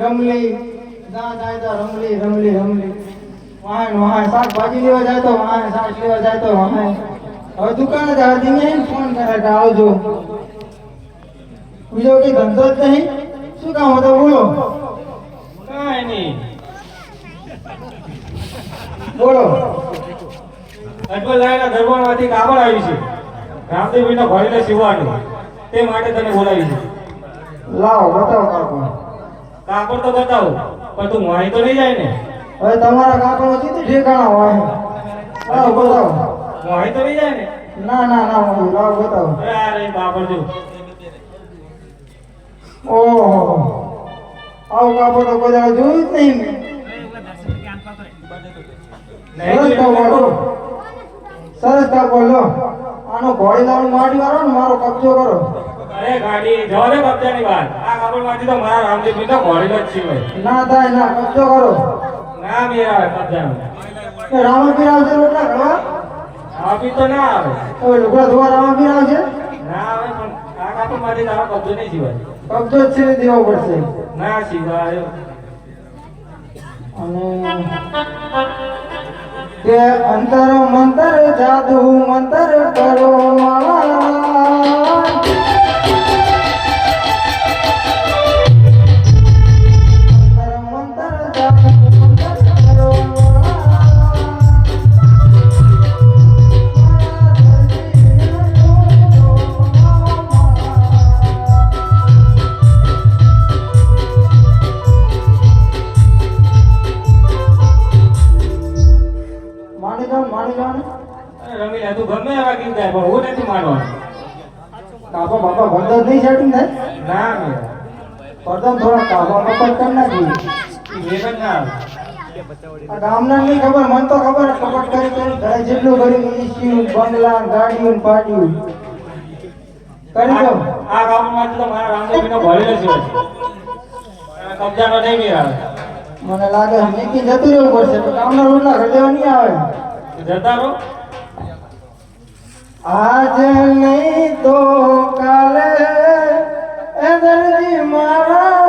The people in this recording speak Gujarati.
રમલી ના જાય તો રમલી વાહન શાકભાજી લેવા જાય તો વાહન શાક લેવા જાય તો વાહન હવે દુકાને દાદીને ફોન કરે કે આવજો બીજો કઈ ધંધો જ નહીં શું કામ હતો બોલો કાંઈ નહીં બોલો અજમલરાયના દરબારમાંથી કાપડ આવી છે રામદેવજીના ઘોડીને સીવવાનું તે માટે તને બોલાવી છે લાવો બતાવો કાપડ કાપડ તો બતાવો પણ તું મોહી તો નહીં જાય ને હવે તમારા કાપડમાં કેટલી ઠેકાણા હોય લાવો બતાવો મોહી તો નહીં જાય ને ના લાવો બતાવો અરે આ રહી કાપડ જો ઓહો આવું કાપડ તો કોઈ દાડો જોયું જ નહીં મેં સરસ કાપડ લો આનો ઘોડી લાવવાનું માડી મારો ને મારો કબજો કરો અરે ગાડી જવા દે કબજાની વાત આ કાપડમાંથી તો મારા રામદેવજી તો ઘોડીનો જ છે ના થાય ના કબજો કરો ના મેરા કબજાનો રામાપીર આવશે રોટલા ઘડવા આપી તો ના આવે તો લુગડા ધોવા રામાપીર આવશે ના આવે પણ આ કાપડમાંથી તારો કબજો નહીં સિવાય કબજો જ છે દેવો પડશે ના સિવાય અને કે અંતર મંતર જાદુ મંતર કરો માળા મંતર જાદુ મંતર કરો માની જાવ રમી લે તું ગમે એવા ગીત ગાય પણ હું નથી માનવાનું કાપા બાપા ભરતા નહીં સેટિંગ થાય ના મેરા પડદા થોડા કાપા બાપા કરી નાખી એ પણ ના આ ગામના નહીં ખબર મને તો ખબર કપટ કરી ઘરે જેટલું કર્યું ઈસ્યુ બંગલા ગાડીઓ પાટીઓ કરી દો આ ગામમાંથી તો મારા રામદેવજીનો ઘોડીનો સિવાય છે કબજાનો નહીં મેરા મને લાગે મેકી જતું રહેવું પડશે તો કામના રોટલા ઘર લેવા નહીં આવે જતા રહો આજ નહીં તો કાલે એ દર્દી મારા